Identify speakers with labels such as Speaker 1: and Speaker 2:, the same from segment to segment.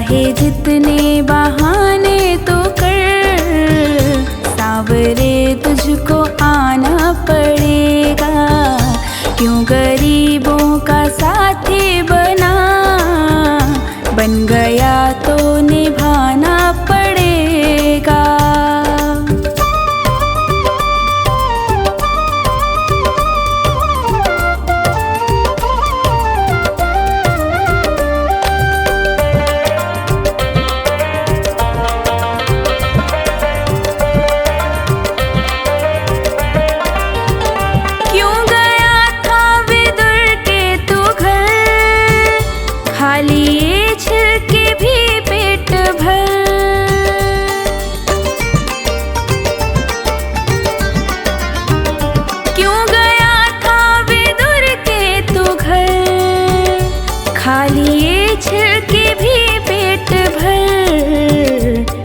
Speaker 1: चाहे जितने बहाने तो कर, सांवरे तुझको आना पड़ेगा। क्यों गरीबों का साथी बना, बन गया तो निभाना पड़ेगा।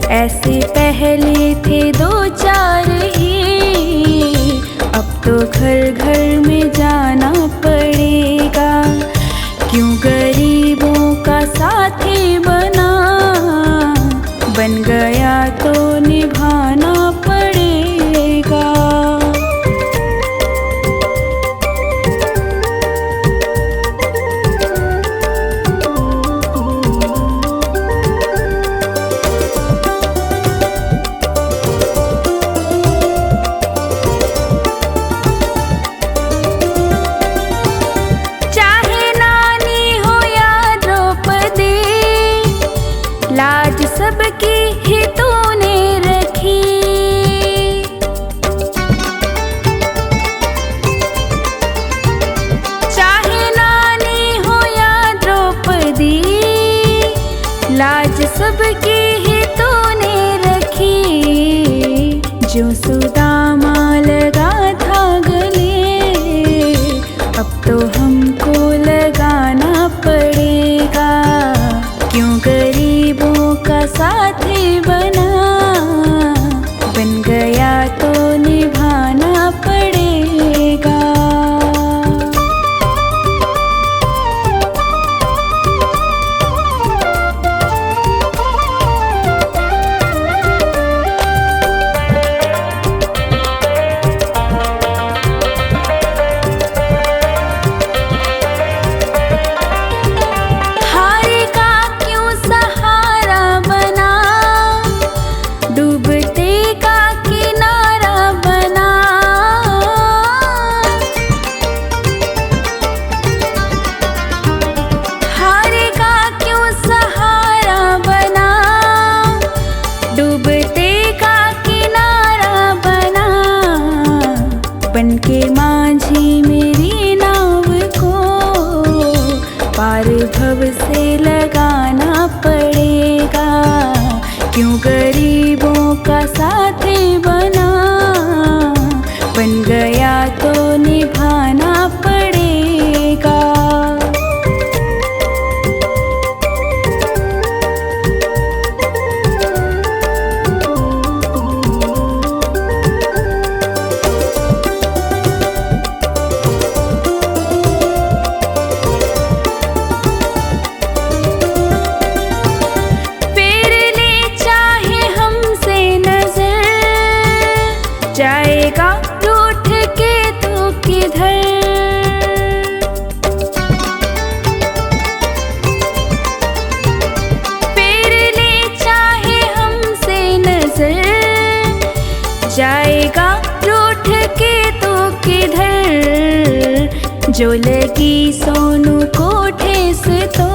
Speaker 1: ऐसे पहले थे दो चार ही, अब तो घर घर में जाना पड़ेगा। क्यों गरीबों का साथी बना, बन गया तो निभाना पड़ेगा। लाज सबकी ही तूने रखी, चाहे नानी हो या द्रौपदी, लाज सबकी ही तूने रखी। जो सुदामा लगा था गले, अब तो हमको लगाना पड़ेगा। क्यों गरीबों का साथी बना, बन गया तो निभाना पड़ेगा। बनके माझी मेरी नाव को पार भव से लगाना पड़ेगा। क्यों गरीबों का साथी बना, बन गया तो निभाना पड़ेगा। जाएगा रूठ के तो किधर, फेर ले चाहे हमसे नजर, जाएगा रूठ के तो किधर। जो लगी सोनू को ठेस तो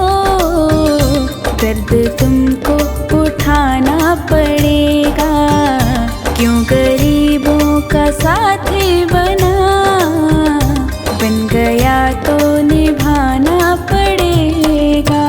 Speaker 1: दर्द तुमको उठाना पड़ेगा। क्यों गरीबों का साथी बना, बन गया तो निभाना पड़ेगा।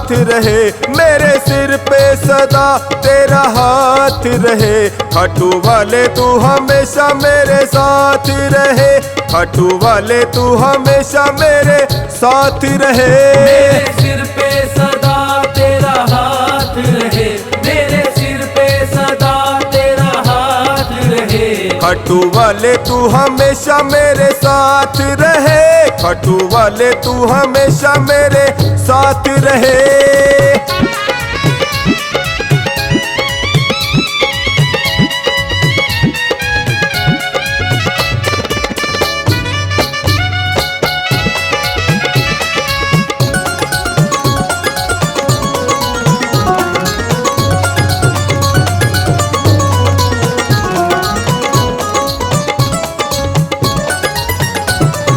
Speaker 2: साथ रहे, मेरे सिर पे सदा तेरा हाथ रहे। खाटू वाले तू हमेशा मेरे साथ रहे, खाटू वाले तू हमेशा मेरे साथ रहे।
Speaker 3: मेरे सिर पे सदा तेरा हाथ रहे, मेरे सिर पे सदा तेरा हाथ रहे।
Speaker 2: खाटू वाले तू हमेशा मेरे साथ रहे, खाटू वाले तू हमेशा मेरे साथ रहे।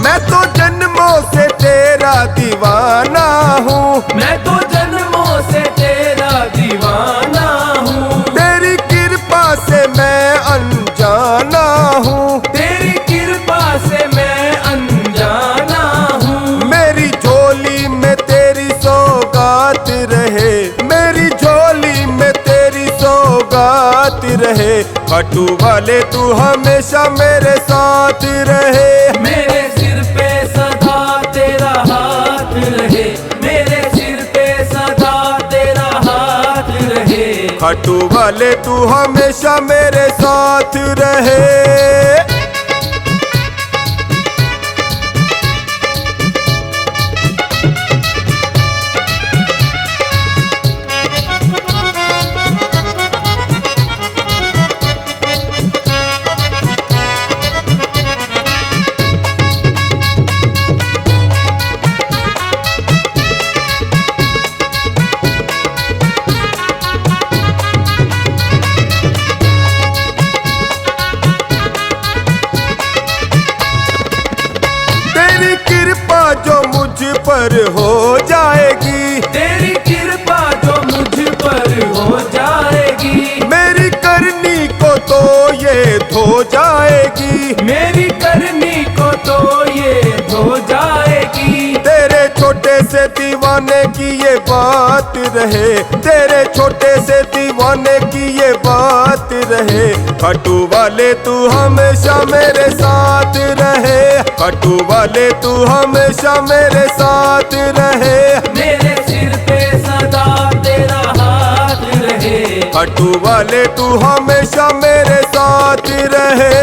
Speaker 2: मैं तो जन्मों से तेरा दीवाना हूँ,
Speaker 3: मैं तो जन्मों से तेरा दीवाना हूँ।
Speaker 2: तेरी कृपा से मैं अनजाना हूँ,
Speaker 3: तेरी कृपा से मैं अनजाना हूँ।
Speaker 2: मेरी झोली में तेरी सौगात रहे, मेरी झोली में तेरी सौगात रहे। खाटू वाले तू हमेशा मेरे साथ रहे,
Speaker 3: मेरे सिर पे सदा तेरा हाथ रहे, मेरे सिर पे सदा तेरा हाथ रहे।
Speaker 2: खाटू वाले तू हमेशा मेरे साथ रहे। तेरी कृपा जो मुझ पर हो जाएगी,
Speaker 3: तेरी कृपा जो मुझ पर हो जाएगी।
Speaker 2: मेरी करनी को तो ये धो जाएगी,
Speaker 3: मेरी करनी को तो ये धो जाएगी।
Speaker 2: तेरे छोटे से दीवाने की ये बात रहे, तेरे छोटे से दीवाने की ये बात रहे। खाटू वाले तू हमेशा मेरे साथ रहे, खाटू वाले तू हमेशा मेरे साथ रहे।
Speaker 3: मेरे सिर पे सदा तेरा हाथ रहे,
Speaker 2: खाटू वाले तू हमेशा मेरे साथ रहे।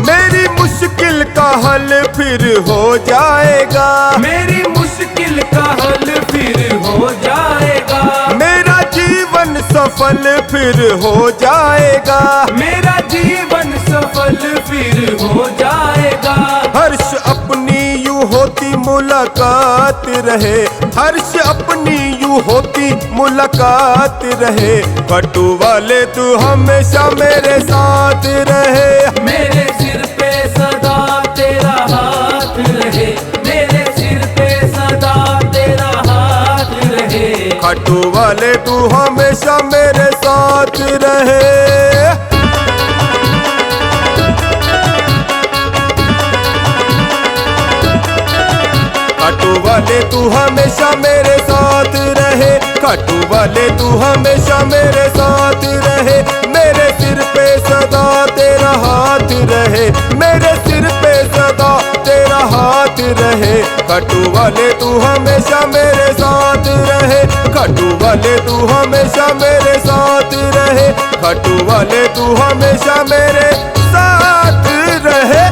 Speaker 2: मेरी मुश्किल का हल फिर हो जाएगा,
Speaker 3: मेरी मुश्किल का हल फिर हो जाएगा।
Speaker 2: मेरा जीवन सफल फिर हो जाएगा,
Speaker 3: मेरा जीवन सफल फिर हो जाएगा।
Speaker 2: हर्ष अपनी यूं होती मुलाकात रहे, हर्ष अपनी यूं होती मुलाकात रहे। खाटू वाले तू हमेशा मेरे साथ रहे,
Speaker 3: मेरे सिर पे सदा तेरा हाथ रहे, मेरे सिर पे सदा तेरा हाथ रहे।
Speaker 2: खाटू वाले तू हमेशा मेरे साथ रहे। खाटू वाले तू हमेशा मेरे साथ रहे, खाटू वाले तू हमेशा मेरे साथ रहे। मेरे सिर पे सदा तेरा हाथ रहे, मेरे सिर पे सदा तेरा हाथ रहे। खाटू वाले तू हमेशा मेरे साथ रहे, खाटू वाले तू हमेशा मेरे साथ रहे, खाटू वाले तू हमेशा मेरे साथ रहे।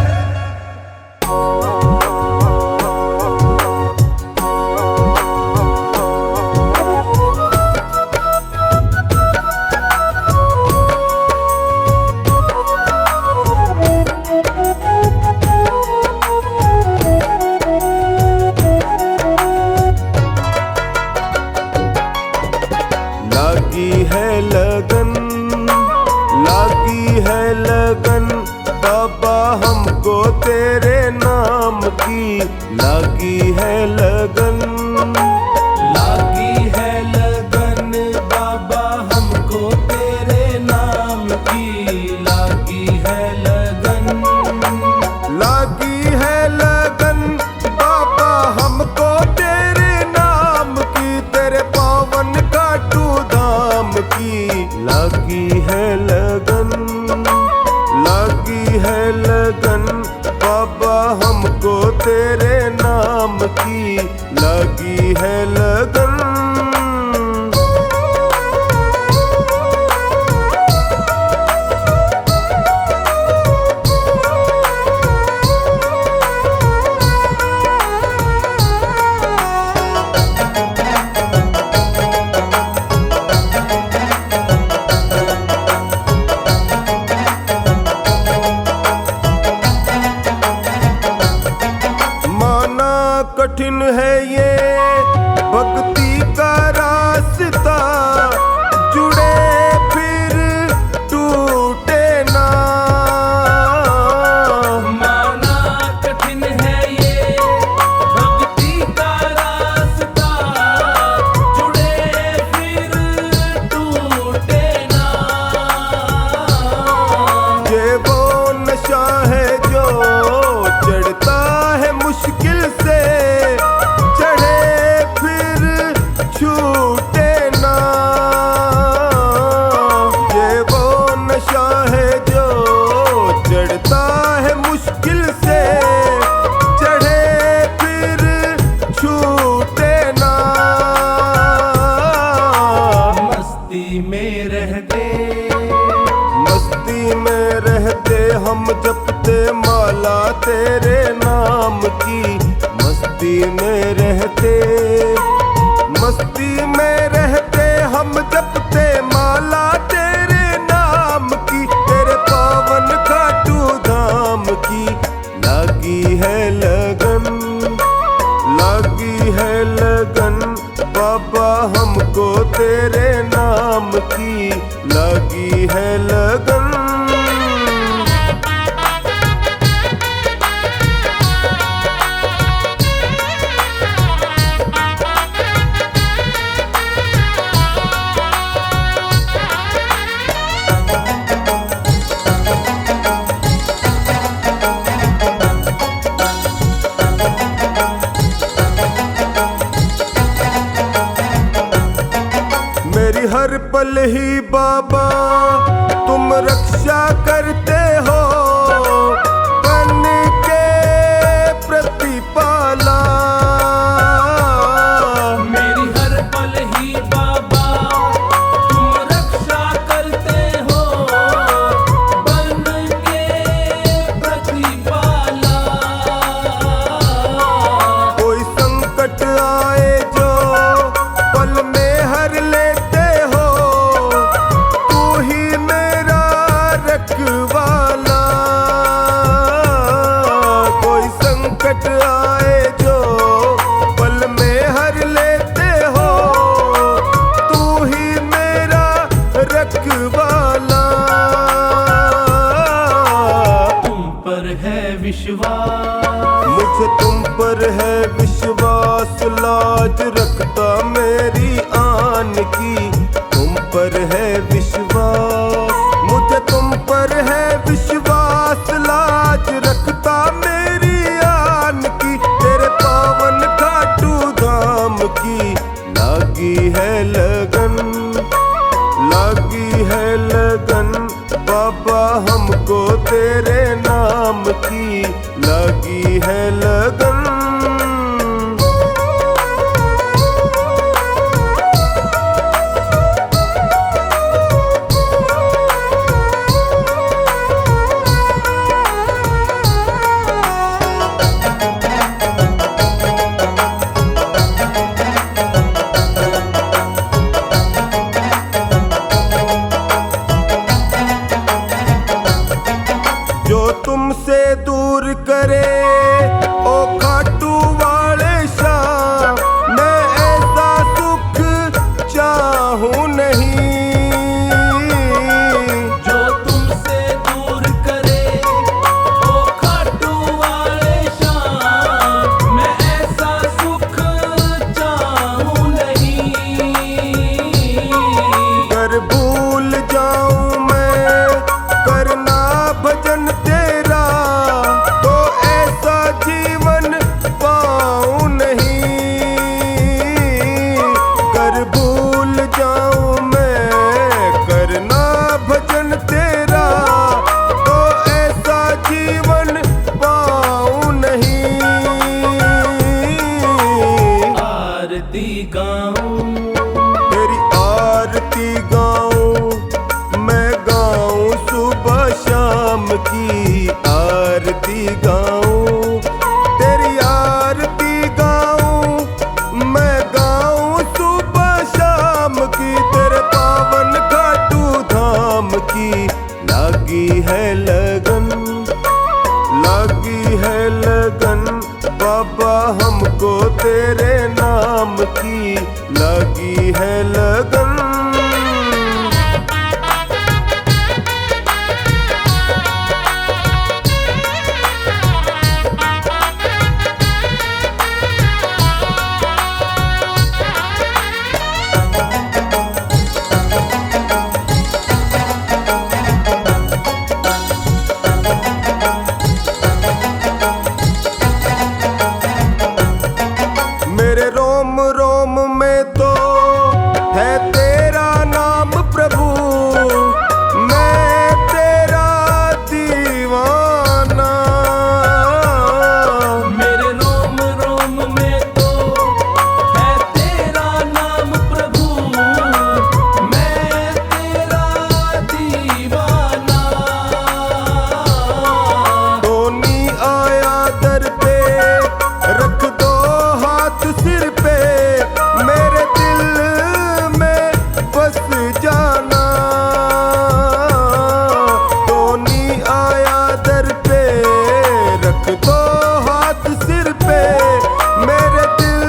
Speaker 2: लागी है लगन, लागी है लगी है लगन। कठिन है ये भक्ति का रास्ता, जुड़े फिर टूटे ना।
Speaker 3: माना कठिन है ये भक्ति का रास्ता, जुड़े फिर टूटे ना।
Speaker 2: ये वो नशा है जो चढ़ता है मुश्किल से, मस्ती में रहते हम जपते माला तेरे नाम की। मस्ती में रहते हम जपते माला तेरे नाम की। तेरे पावन खाटू धाम की लगी है लगन, लगी है लगन। बाबा हमको तेरे नाम की लगी है लगन। मेरी हर पल ही बाबा तुम रक्षा करते हो, बन के प्रतिपाला।
Speaker 3: मेरी हर पल ही बाबा तुम रक्षा करते हो, बन के प्रतिपाला।
Speaker 2: कोई संकट आए जो पल में हर लेते हो, तू ही मेरा रखवाला। कोई संकट आए जो पल में हर लेते हो, तू ही मेरा रखवाला।
Speaker 3: तुम पर है विश्वास,
Speaker 2: मुझे तुम पर है विश्वास, लाज रखता मेरी आन की। तुम पर है विश्वास, मुझे तुम पर है विश्वास, लाज रखता मेरी आन की। तेरे पावन खाटू धाम की लगी है लगन, लगी है लगन। बाबा हमको तेरे नाम की लगी है लगन।
Speaker 3: आरती गाऊं,
Speaker 2: तेरी आरती गाऊं, मैं गाऊं सुबह शाम की आरती गाऊं, तेरी आरती गाऊं, मैं गाऊं सुबह शाम की, तेरे पावन खाटू धाम की लागी है लगन, लागी है लगन, बाबा हमको तेरे नाम की लगी है लगन। मेरे रोम रोम में तो है तेरा नाम प्रभु, मैं तेरा दीवाना,
Speaker 3: मेरे रोम रोम में तो है तेरा नाम प्रभु, मैं तेरा दीवाना।
Speaker 2: टोनी आया दर पे रख दो हाथ सिर पे, मेरे दिल में बस जाना, टोनी आया दर पे रख दो हाथ सिर पे, मेरे दिल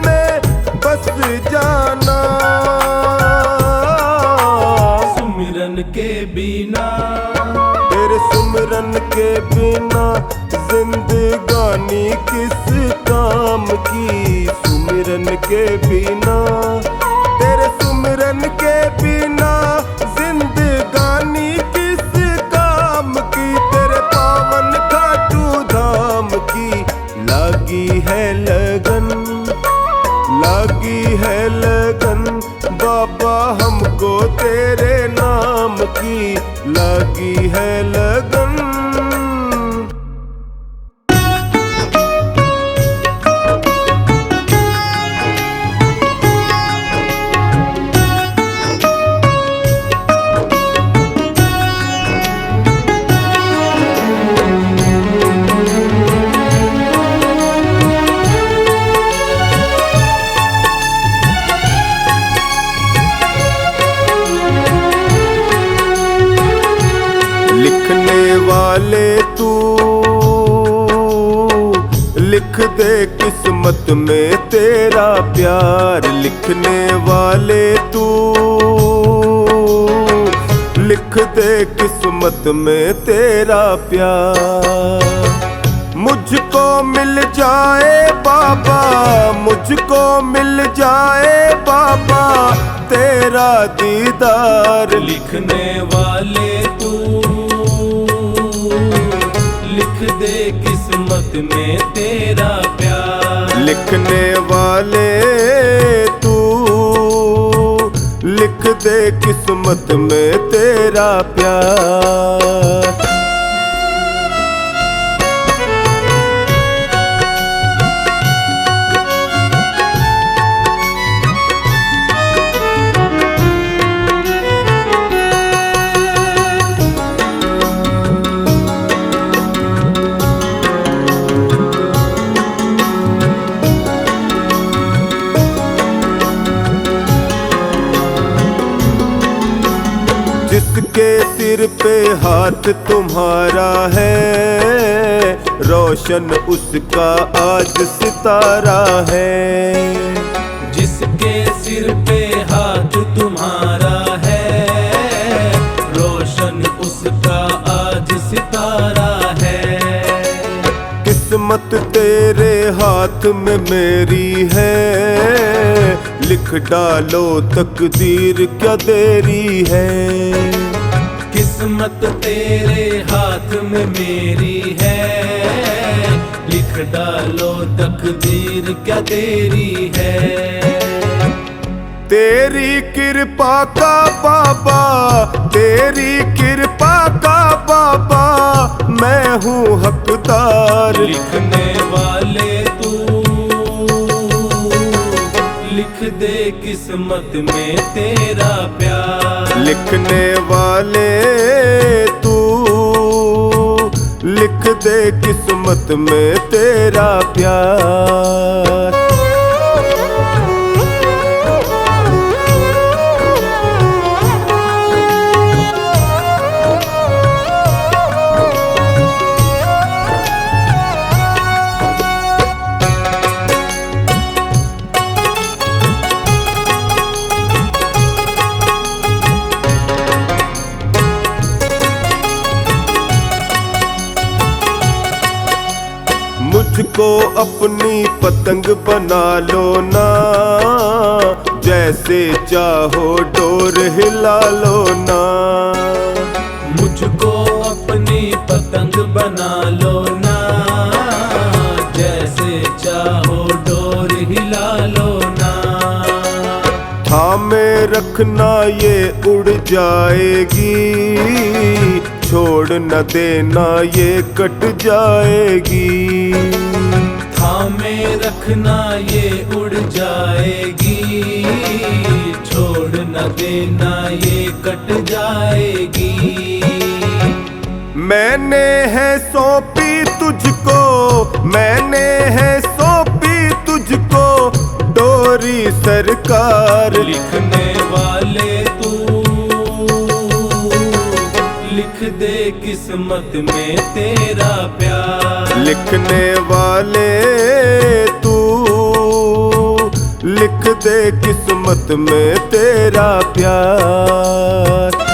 Speaker 2: में बस जाना।
Speaker 3: सुमिरन के बिना,
Speaker 2: तेरे सुमिरन के बिना जिंदगानी किस काम की, सुमिरन के बिना, तेरे सुमिरन के बिना जिंदगानी किस काम की, तेरे पावन खाटू धाम की लागी है लगन, लागी है लगन, बाबा हमको तेरे नाम की लागी है लगन। लिखने वाले तू लिख दे किस्मत में तेरा प्यार, लिखने वाले तू लिख दे किस्मत में तेरा प्यार, मुझको मिल जाए बाबा, मुझको मिल जाए बाबा तेरा दीदार।
Speaker 3: लिखने वाले तू लिख दे किस्मत में तेरा प्यार,
Speaker 2: लिखने वाले तू लिख दे किस्मत में तेरा प्यार। जिसके सिर पे हाथ तुम्हारा है, रोशन उसका आज सितारा है।
Speaker 3: जिसके सिर पे हाथ तुम्हारा है, रोशन उसका आज सितारा है।
Speaker 2: किस्मत तेरे हाथ में मेरी है, लिख डालो तकदीर क्या देरी है।
Speaker 3: किस्मत तेरे हाथ में मेरी है, लिख डालो तकदीर क्या देरी है।
Speaker 2: तेरी कृपा का बाबा, तेरी कृपा का बाबा मैं हूँ हकदार।
Speaker 3: लिखने वाले तू दे किस्मत में तेरा प्यार।
Speaker 2: लिखने वाले तू लिख दे किस्मत में तेरा प्यार। मुझको अपनी पतंग बना लो ना, जैसे चाहो डोर हिला लो ना।
Speaker 3: मुझको अपनी पतंग बना लो ना, जैसे चाहो डोर हिला लो ना।
Speaker 2: थामे रखना ये उड़ जाएगी, छोड़ न देना ये कट जाएगी।
Speaker 3: थामे रखना ये उड़ जाएगी, छोड़ न देना ये कट जाएगी।
Speaker 2: मैंने है सौंपी तुझको, मैंने है सौंपी तुझको डोरी सरकार।
Speaker 3: लिखने वाले तू लिख दे किस्मत में तेरा प्यार।
Speaker 2: लिखने वाले तू लिख दे किस्मत में तेरा प्यार।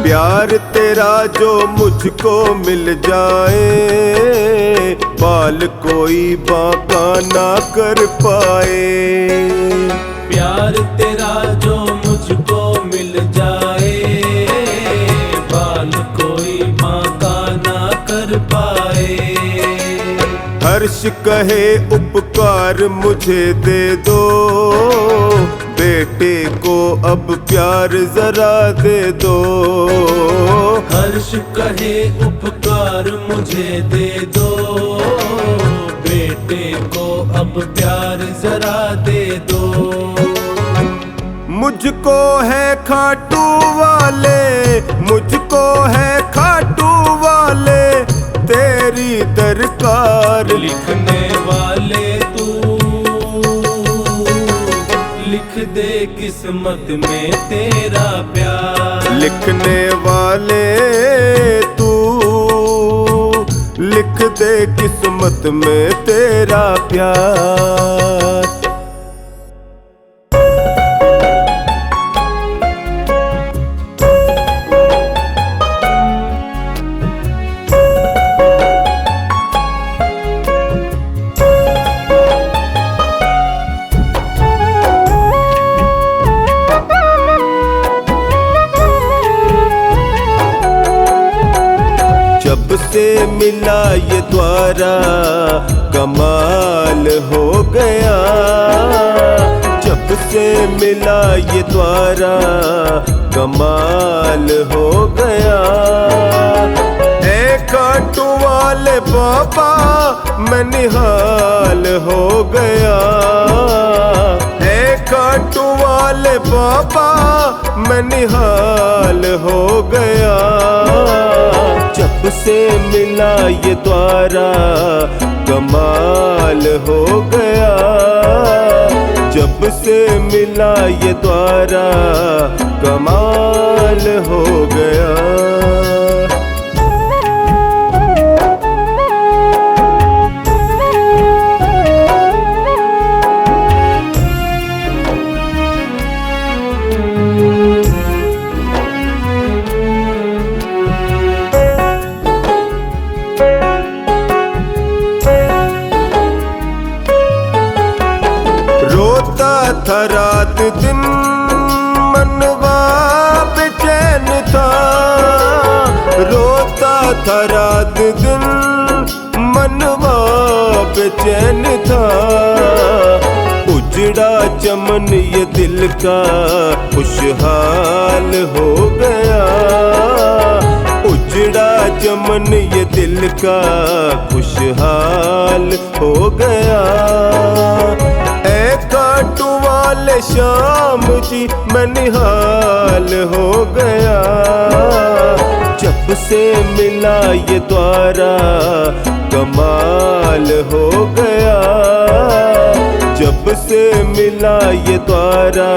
Speaker 2: प्यार तेरा जो मुझको मिल जाए, बाल कोई बांका ना कर पाए।
Speaker 3: प्यार तेरा जो मुझको मिल जाए, बाल कोई बांका ना कर पाए।
Speaker 2: हर्ष कहे उपकार मुझे दे दो, बेटे को अब प्यार जरा दे दो।
Speaker 3: हर्ष कहे उपकार मुझे दे दो, बेटे को अब प्यार जरा दे दो।
Speaker 2: मुझको है खाटू वाले, मुझको है खाटू वाले तेरी दरकार।
Speaker 3: लिखने वाले तू लिख दे किस्मत में तेरा प्यार।
Speaker 2: लिखने वाले तू लिख दे किस्मत में तेरा प्यार। जब से मिला ये द्वारा कमाल हो गया, जब से मिला ये द्वारा कमाल हो गया। ए खाटू वाले बाबा मैं निहाल हो गया, ए खाटू वाले बाबा मैं निहाल हो गया। जब से मिला ये द्वारा कमाल हो गया, जब से मिला ये द्वारा कमाल हो गया। था रात दिन मनवा रात दिन मनवा बेचैन था, उजड़ा चमन ये दिल का खुशहाल हो गया, उजड़ा चमन ये दिल का खुशहाल हो गया। ऐ कांटू वाले श्याम जी मैं निहाल हो गया, जब से मिला ये द्वारा कमाल हो गया, जब से मिला ये द्वारा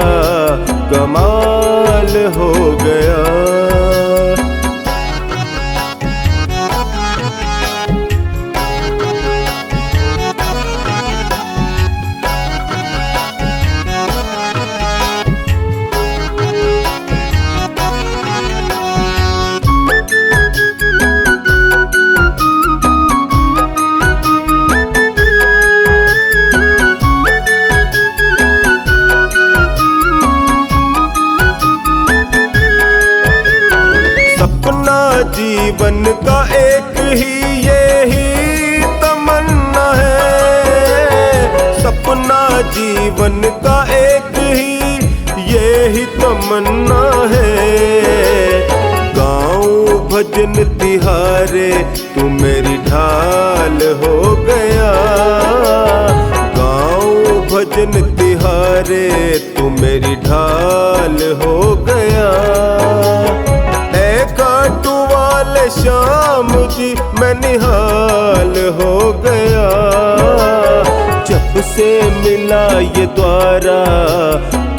Speaker 2: कमाल हो गया। जीवन का एक ही यही तमन्ना है, सपना जीवन का एक ही यही तमन्ना है। गाँव भजन तिहारे तू मेरी ढाल हो गया, गाँव भजन तिहारे तू मेरी ढाल हो गया। कांटू वाले श्याम जी मैं निहाल हो गया, जब से मिला ये द्वारा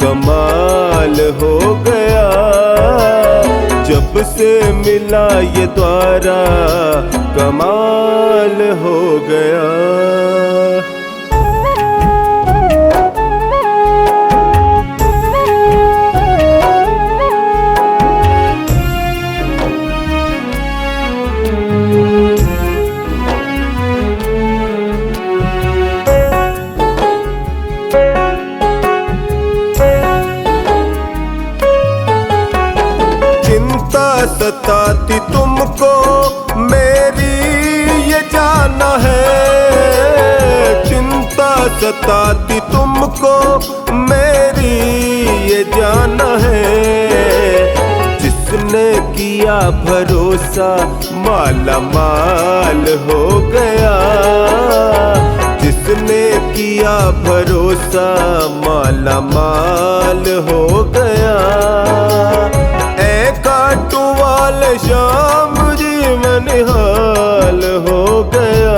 Speaker 2: कमाल हो गया, जब से मिला ये द्वारा कमाल हो गया। सताती तुमको मेरी ये जाना है, चिंता सताती तुमको मेरी ये जाना है। जिसने किया भरोसा माला माल हो गया, जिसने किया भरोसा माला माल हो गया। कांटू वाले श्याम जी मैं निहाल हो गया,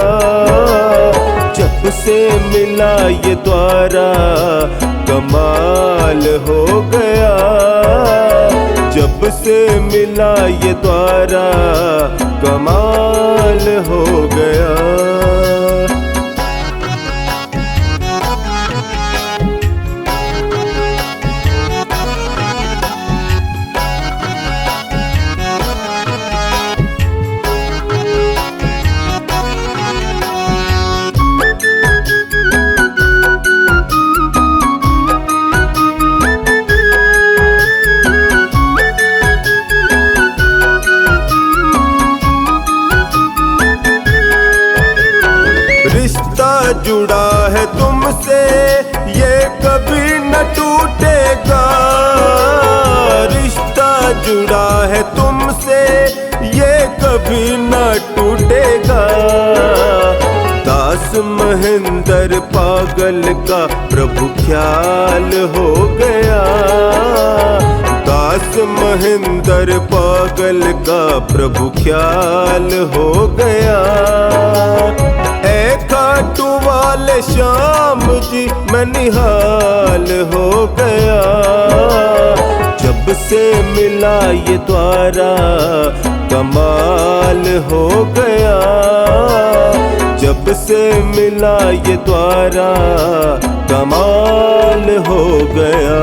Speaker 2: जब से मिला ये द्वारा कमाल हो गया, जब से मिला ये द्वारा कमाल हो गया। जुड़ा है तुमसे ये कभी न टूटेगा, रिश्ता जुड़ा है तुमसे ये कभी न टूटेगा। दास महेंद्र पागल का प्रभु ख्याल हो गया, दास महेंद्र पागल का प्रभु ख्याल हो गया। कांटू वाले श्याम जी मैं निहाल हो गया, जब से मिला ये द्वारा कमाल हो गया, जब से मिला ये द्वारा कमाल हो गया।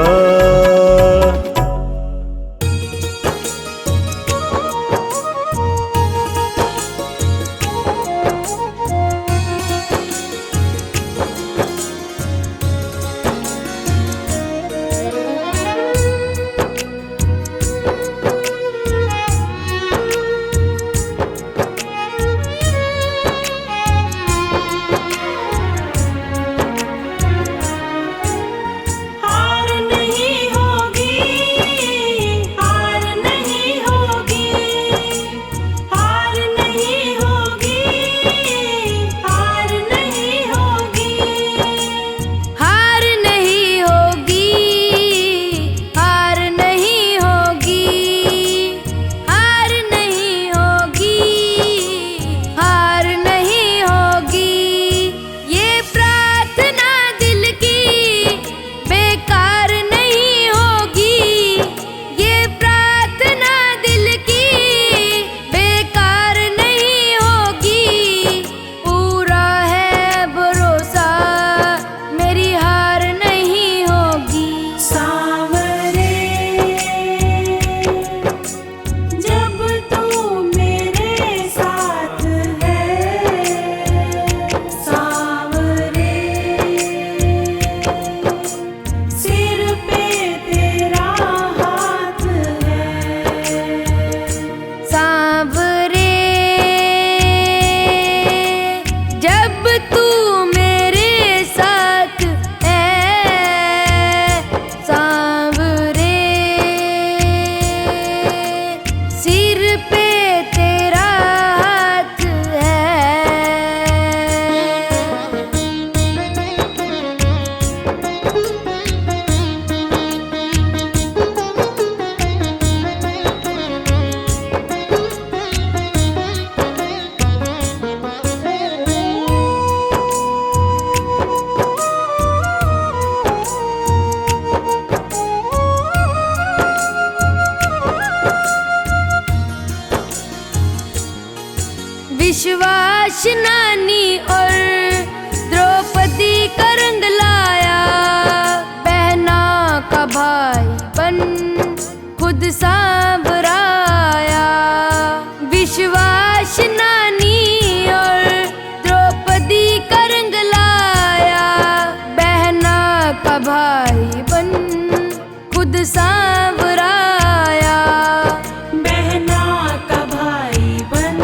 Speaker 1: नानी और द्रौपदी का रंग लाया, बहना का भाई बन खुद सांवराया। विश्वास नानी और द्रौपदी का रंग लाया, बहना का भाई बन खुद सांवराया।
Speaker 4: बहना का भाई बन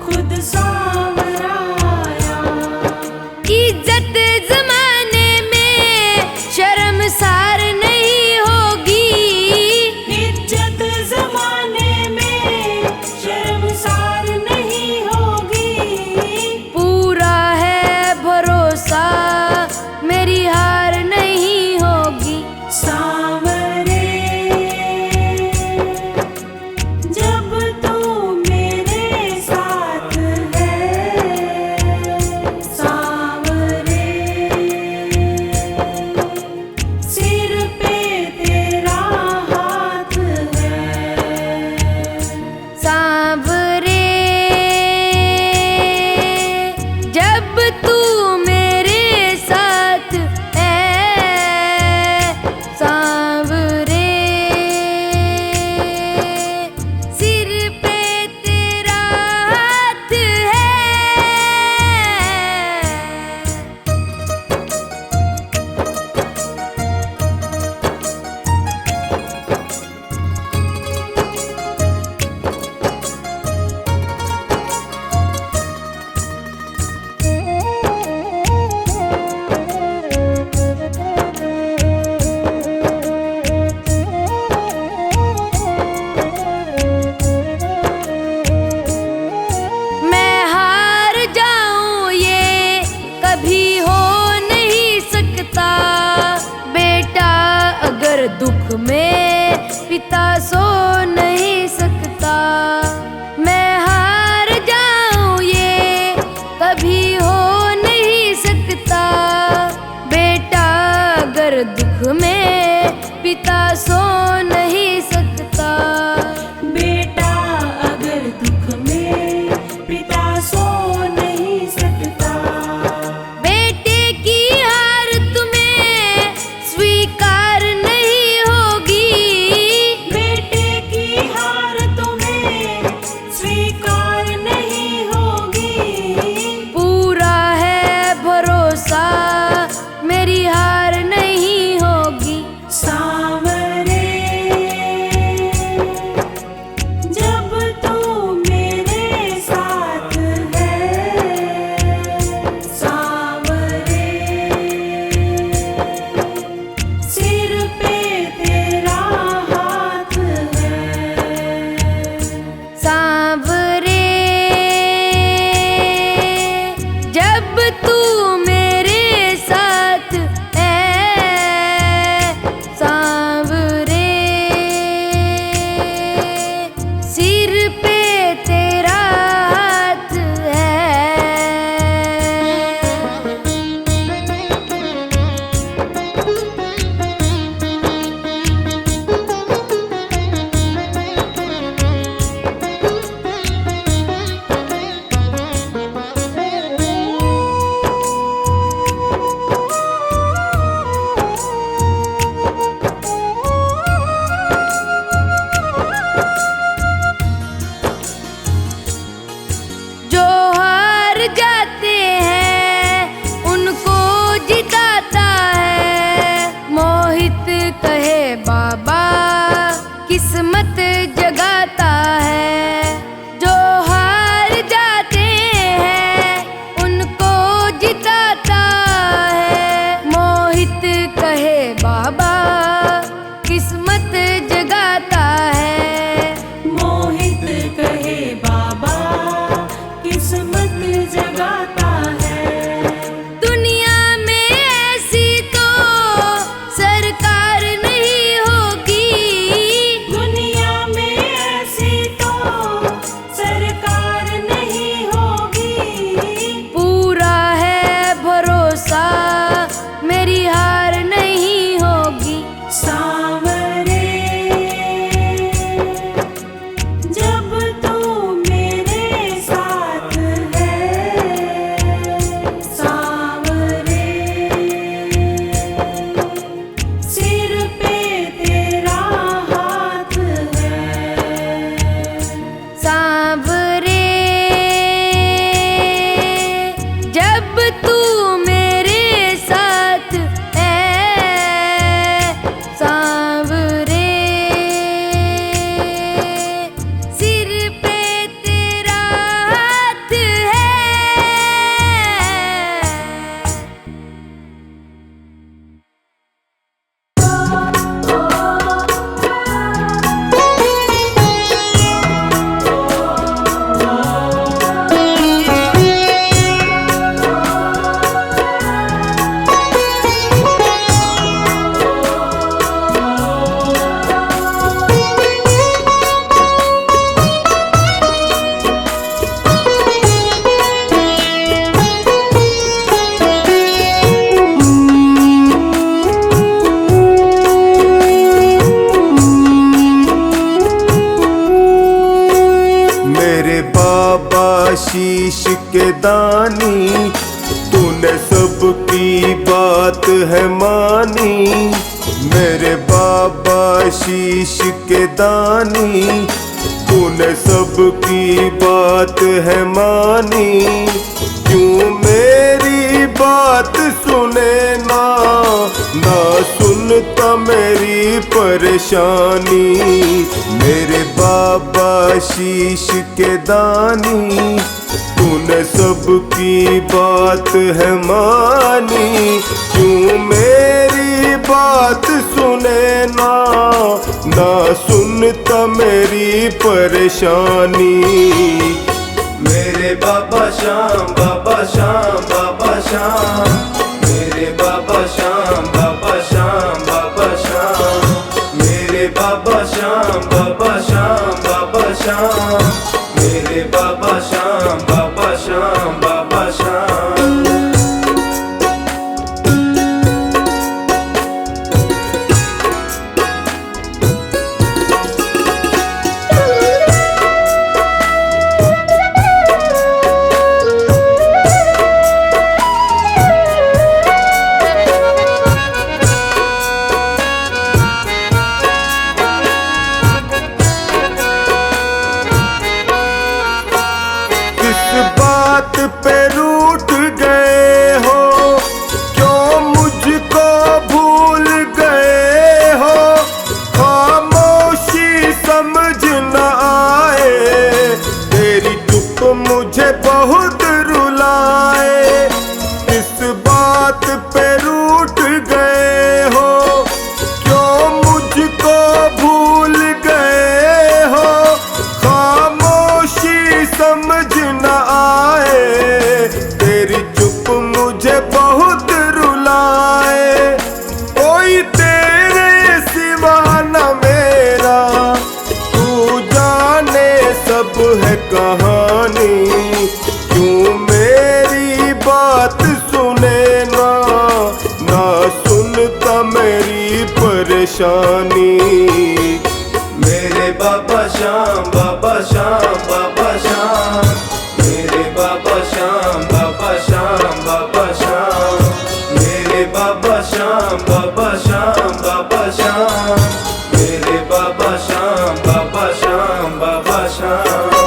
Speaker 4: खुद सांवराया।
Speaker 1: इज्जत जमाने में शर्मसार नहीं होगी,
Speaker 4: इज्जत जमाने में शर्मसार नहीं होगी।
Speaker 1: पूरा है भरोसा मेरी हार नहीं होगी।
Speaker 4: सांवरे जब तू मेरे साथ है, सांवरे सिर पे तेरा हाथ है।
Speaker 1: सांवरे जब तू मेरे साथ है, सांवरे सिर पे तेरा हाथ है। मैं हार जाऊं ये कभी हो नहीं सकता, बेटा अगर दुख में पिता सो नहीं सकता। मैं हार जाऊं ये कभी हो नहीं सकता, बेटा अगर दुख में पिता सो नहीं सकता।
Speaker 4: बेटा अगर दुख में पिता सो नहीं सकता।
Speaker 1: बेटे की हार तुम्हें स्वीकार नहीं होगी,
Speaker 4: बेटे की हार तुम्हें स्वीकार नहीं होगी।
Speaker 1: पूरा है भरोसा मेरी हार नहीं होगी।
Speaker 4: सांवरे जब तू मेरे साथ है, सांवरे सिर पे तेरा हाथ है।
Speaker 1: सांवरे जब तू मेरे साथ है, सांवरे सिर पे तेरा हाथ है। जो हार जाते हैं उनको जिताता है, मोहित कहे बाबा किस्मत जगाता है। जो हार जाते हैं उनको जिताता है, मोहित कहे बाबा किस्मत जगाता है।
Speaker 4: मोहित कहे बाबा किस्मत जगाता है।
Speaker 1: दुनिया में ऐसी तो सरकार नहीं होगी,
Speaker 4: दुनिया
Speaker 2: के दानी, तूने सबकी बात है मानी। मेरे बाबा शीश के दानी, तूने सबकी बात है मानी। क्यों मेरी बात सुने ना, ना सुनता मेरी परेशानी। मेरे बाबा शीश के दानी, तूने सबकी बात है मानी। क्यों मेरी बात सुने ना, ना सुनता मेरी परेशानी। मेरे बाबा श्याम, बाबा श्याम, बाबा श्याम। मेरे बाबा श्याम, बाबा श्याम, बाबा श्याम। मेरे बाबा श्याम, बाबा श्याम, बाबा श्याम। मेरे बाबा श्याम, बाबा श्याम, बाबा श्याम। बात पे रूठ गए हो, क्यों मुझको भूल गए हो। खामोशी समझ न आए, तेरी चुप मुझे बहुत रुलाए। किस बात पे रूठ गए हो, क्यों मुझको भूल गए हो। खामोशी समझ न आए, तेरी चुप मुझे बहुत रुलाए। कोई तेरे सिवा न मेरा, तू जाने सब है कहानी। क्यों मेरी बात सुने ना, ना सुनता मेरी परेशानी। मेरे बाबा श्याम, बाबा श्याम, बाबा श्याम। मेरे बाबा श्याम, बाबा श्याम, बाबा श्याम। मेरे बाबा श्याम, बाबा श्याम, बाबा श्याम। मेरे बाबा श्याम, बाबा श्याम, बाबा श्याम।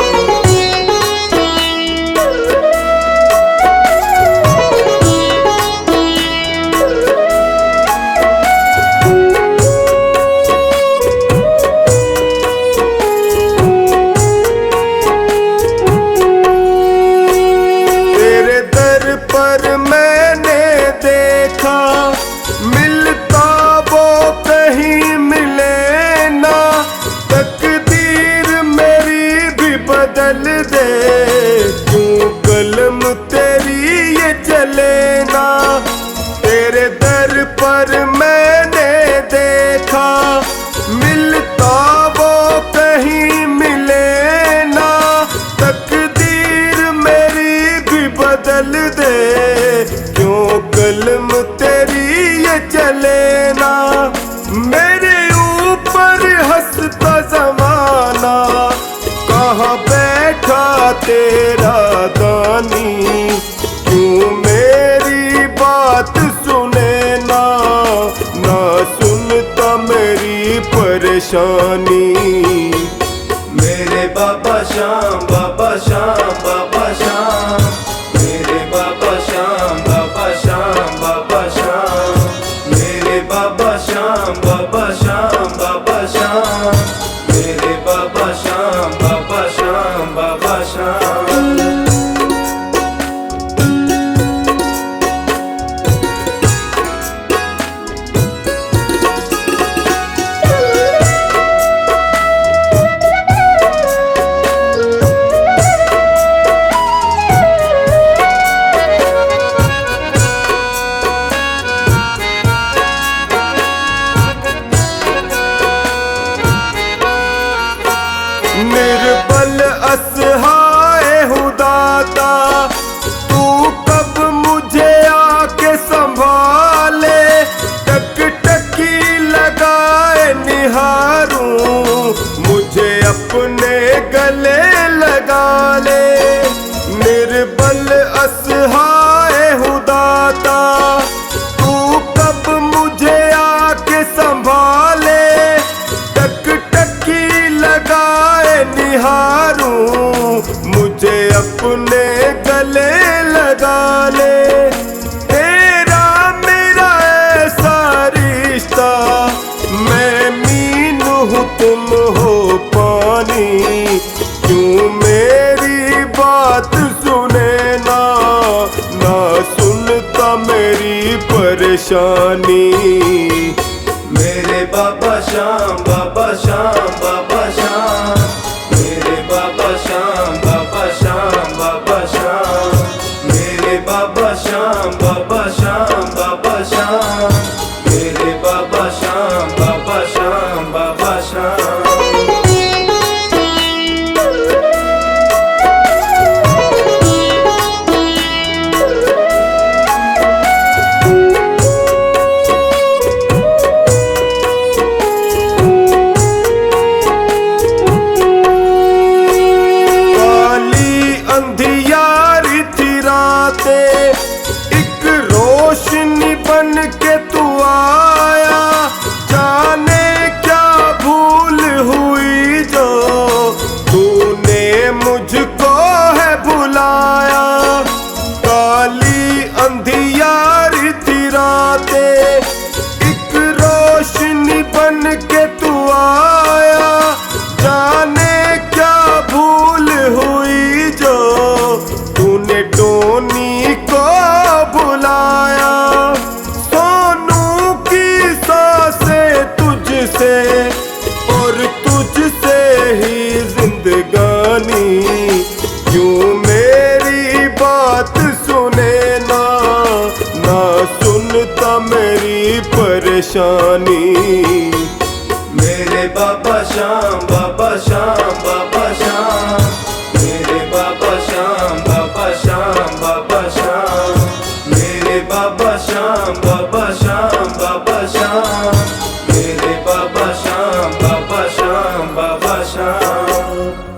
Speaker 2: पर मैंने देखा, मिलता वो कहीं मिले ना। तकदीर मेरी भी बदल दे, क्यों कलम तेरी ये चले ना। तेरे दर पर मैंने देखा, मिलता वो कहीं मिले ना। तकदीर मेरी भी बदल दे, क्यों कलम तेरी ये चले ना। मेरे ऊपर हंसता जमाना, कहाँ बैठा तेरा दानी। क्यों मेरी बात सुने ना, ना सुनता मेरी परेशानी। मेरे बाबा श्याम, बाबा श्याम, बाबा श्याम। मेरे बाबा श्याम, बाबा श्याम, बाबा श्याम। मेरे बाबा श्याम, बाबा श्याम, बाबा श्याम। मेरे बाबा श्याम, बाबा श्याम, बाबा श्याम। निर्बल असहाय हूँ दाता, तू कब मुझे आके संभाले। टकटकी लगाए निहारूं, मुझे अपने गले लगा ले। निर्बल निहारूं, मुझे अपने गले लगा ले। तेरा मेरा ऐसा रिश्ता, मैं मीन हूँ तुम हो पानी, क्यों मेरी बात सुने ना, ना सुनता मेरी परेशानी। मेरे बाबा श्याम, बाबा श्याम, बाबा श्याम, मेरे बाबा श्याम, बाबा श्याम, बाबा श्याम, मेरे बाबा श्याम, बाबा श्याम, बाबा श्याम, मेरे बाबा श्याम, बाबा श्याम, बाबा श्याम। एक रोशनी बन के तू आया, जाने क्या भूल हुई जो तूने मुझको है भुलाया। काली अंधियारी थी रातें, एक रोशनी बन के तू आया, जाने क्या भूल हुई जो तूने टोनी को बुलाया। सोनू की सांसें तुझसे और तुझसे ही जिंदगानी, क्यों मेरी बात सुने ना, ना सुनता मेरी परेशानी। मेरे बाबा श्याम, बाबा श्याम, बाबा श्याम, मेरे बाबा श्याम, बाबा श्याम, बाबा श्याम, मेरे बाबा श्याम, बाबा श्याम, बाबा श्याम, मेरे बाबा श्याम, बाबा श्याम, बाबा श्याम।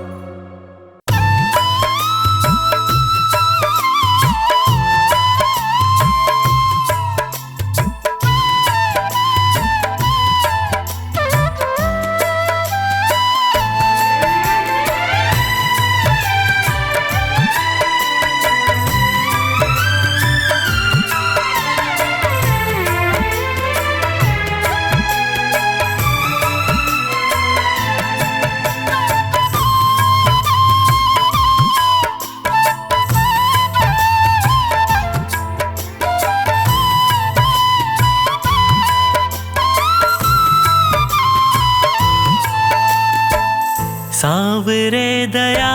Speaker 5: सांवरे दया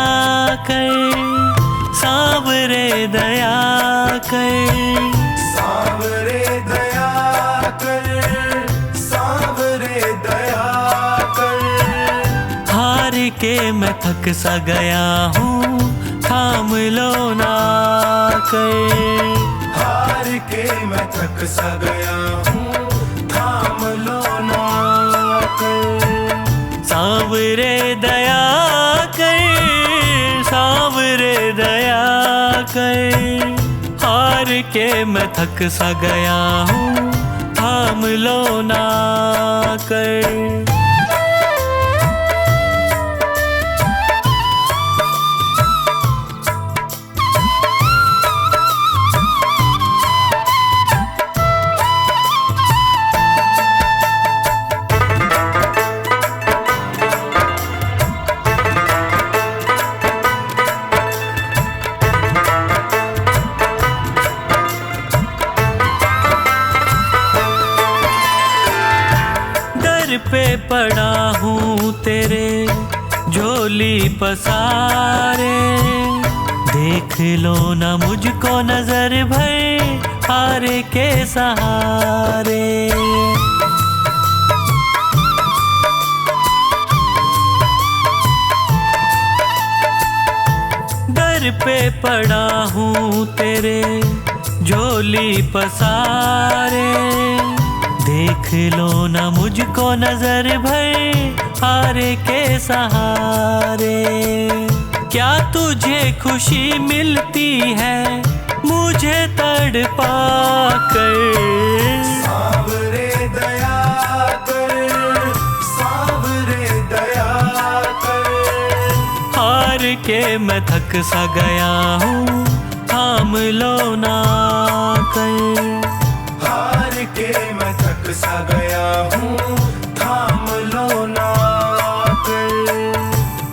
Speaker 5: कर, सांवरे दया कर,
Speaker 2: सांवरे दया कर, सांवरे दया कर।
Speaker 5: हार के मैं थक सा गया हूँ, थाम लो ना कर।
Speaker 2: हार के मैं थक सा गया हूँ, थाम लो ना कर।
Speaker 5: सांवरे दया कर, सांवरे दया कर। हार के मैं थक सा गया हूँ, थाम लो ना कर। पे पड़ा हूँ तेरे झोली पसारे, देख लो ना मुझको नजर भर हारे के सहारे। दर पे पड़ा हूँ तेरे झोली पसारे, देख लो ना मुझको नजर भर हारे के सहारे। क्या तुझे खुशी मिलती है मुझे तड़पा कर?
Speaker 2: सांवरे दया कर, सांवरे दया कर।
Speaker 5: के मैं थक सा गया हूँ, थाम लो ना कर।
Speaker 2: हार के मैं थक सा गया हूँ, थाम लो ना कर।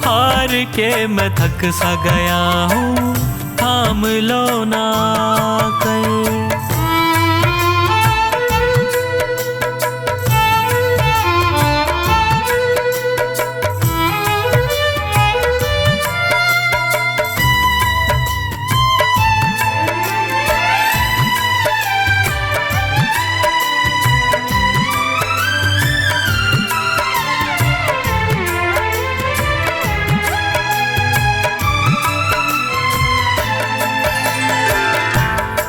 Speaker 5: हार के मैं थक सा गया हूँ, थाम लो ना कर।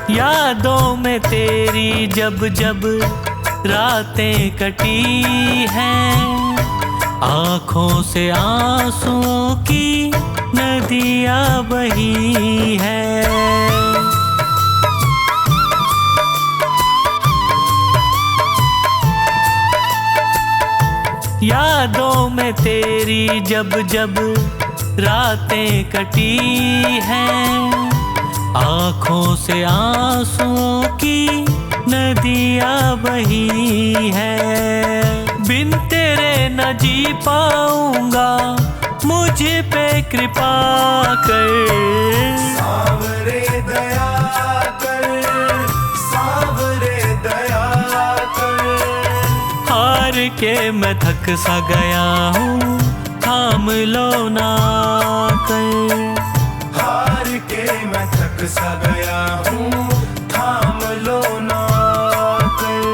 Speaker 5: यादों में तेरी जब जब रातें कटी हैं, आँखों से आंसुओं की नदियाँ बही हैं। यादों में तेरी जब जब रातें कटी हैं, आँखों से आंसुओं की नदियाँ बही हैं। बिन तेरे न जी पाऊंगा, मुझ पे कृपा कर।
Speaker 2: सांवरे दया कर, सांवरे दया कर।
Speaker 5: हार के मैं थक सा गया हूँ, थाम लो ना कर।
Speaker 2: हार के मैं थक सा गया हूँ, थाम लो ना कर।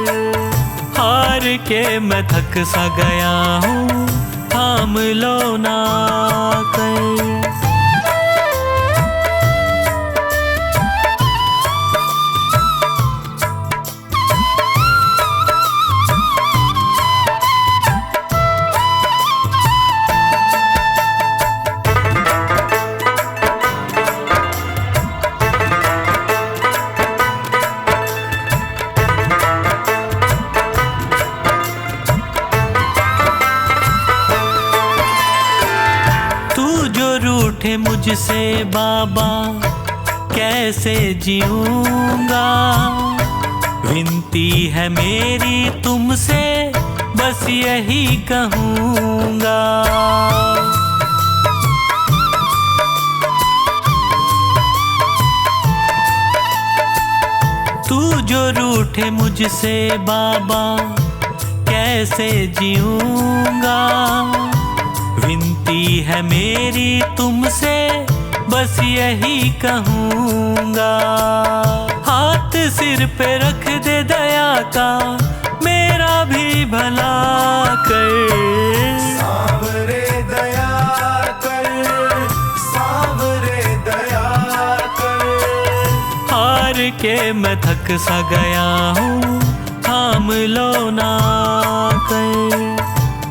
Speaker 5: हार के मैं थक सा गया हूँ, थाम लो ना कर। रूठे मुझसे बाबा, कैसे जीऊंगा। विनती है मेरी तुमसे, बस यही कहूँगा। तू जो रूठे मुझसे बाबा, कैसे जीऊंगा। विनती है मेरी तुमसे, बस यही कहूँगा। हाथ सिर पे रख दे दया का, मेरा भी भला कर।
Speaker 2: सांवरे दया कर, सांवरे दया कर।
Speaker 5: हार के मैं थक सा गया हूँ, थाम लो ना कर।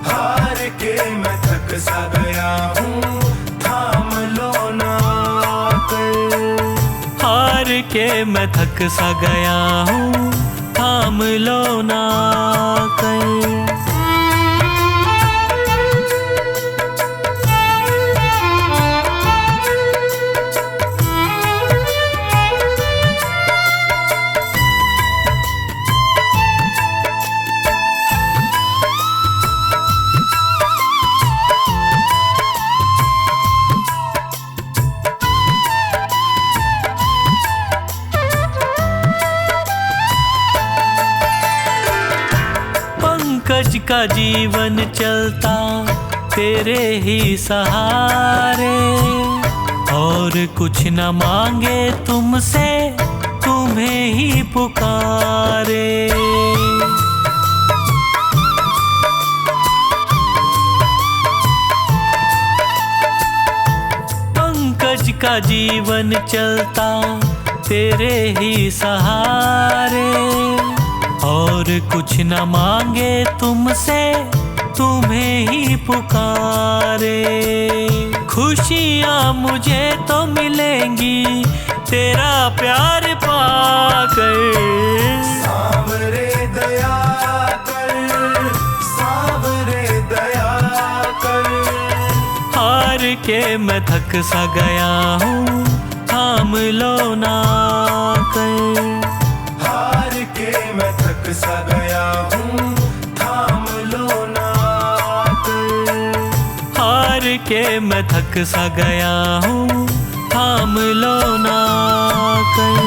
Speaker 2: हार के मैं थक सा गया हूँ, थाम लो ना कर।
Speaker 5: हार के मैं थक सा गया हूँ, थाम लो ना कर। पंकज का जीवन चलता तेरे ही सहारे, और कुछ न मांगे तुमसे, तुम्हें ही पुकारे। पंकज का जीवन चलता तेरे ही सहारे, और कुछ न मांगे तुमसे, तुम्हें ही पुकारे। खुशियाँ मुझे तो मिलेंगी तेरा प्यार पाकर।
Speaker 2: सांवरे दया कर, सांवरे दया कर।
Speaker 5: हार के मैं थक सा गया हूँ, थाम लो ना कर।
Speaker 2: हार के मैं थक सा गया हूँ, थाम लो ना कर।
Speaker 5: हार के मैं थक सा गया हूँ, थाम लो ना कर।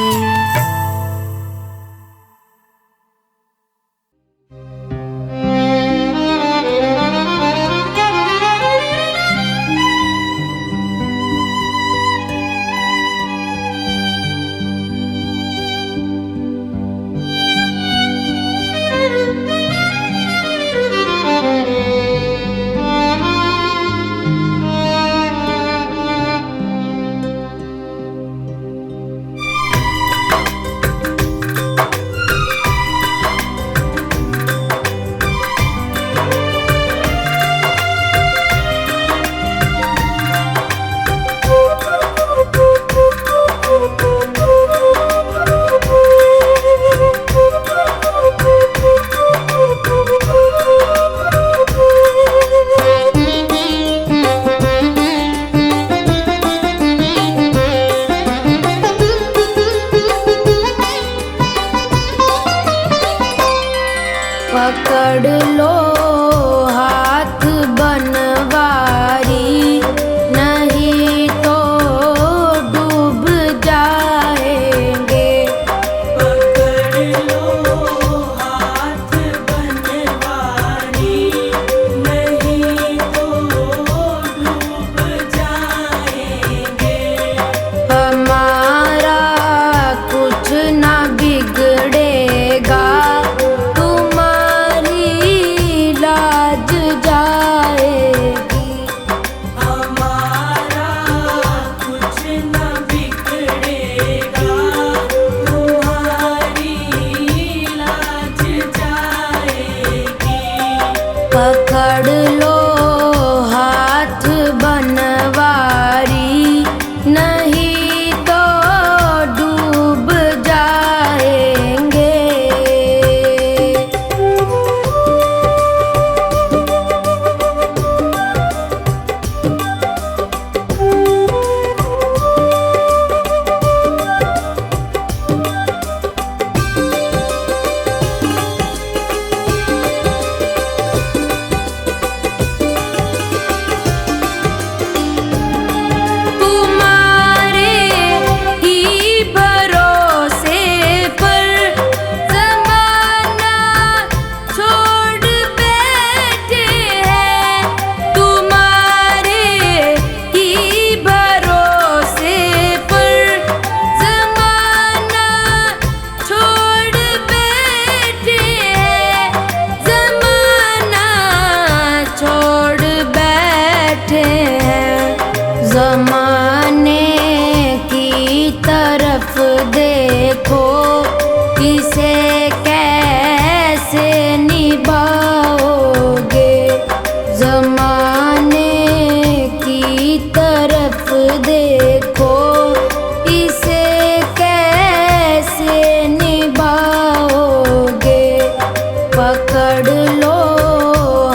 Speaker 1: पकड़ लो हाथ बनवारी, नहीं तो डूब जाएंगे।
Speaker 4: पकड़ लो हाथ बनवारी, नहीं तो डूब जाएंगे।
Speaker 1: हमारा कुछ ना बिगड़ेगा, लाज जाएगी।
Speaker 4: हमारा कुछ न बिगड़ेगा, तुम्हारी लाज जाएगी।
Speaker 1: पकड़ लो हाथ बनवारी, नहीं तो डूब जाएंगे। ज़माने की तरफ देखो, इसे कैसे निभाओगे। ज़माने की तरफ देखो, इसे कैसे निभाओगे। पकड़ लो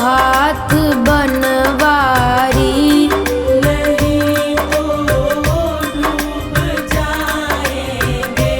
Speaker 1: हाथ बनवारी,
Speaker 4: नहीं तो डूब जाएंगे।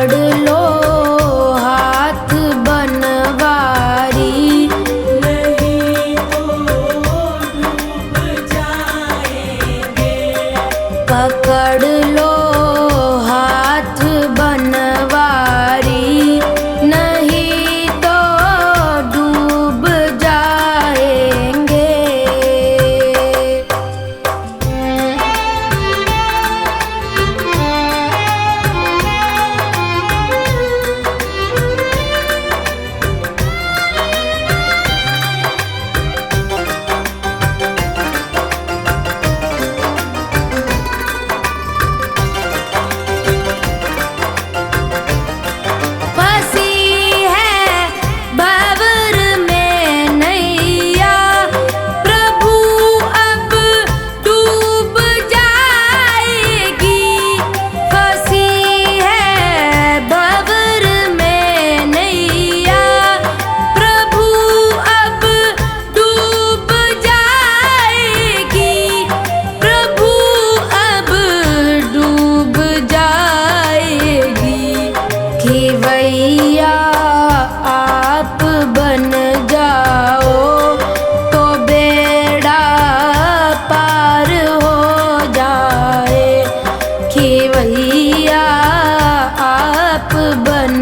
Speaker 1: पकड़ लो हाथ बनवारी,
Speaker 4: नहीं तो डूब जाएंगे।
Speaker 1: पकड़ लो हाथ बनवारी, नहीं तो डूब जाएंगे। फंसी है भंवर में नैया, प्रभु अब डूब जाएगी। फंसी है भंवर में नैया, प्रभु अब डूब जाएगी। प्रभु अब डूब जाएगी। खेवैया आप बन जाओ तो बेड़ा पार हो जाए। खेवैया आप बन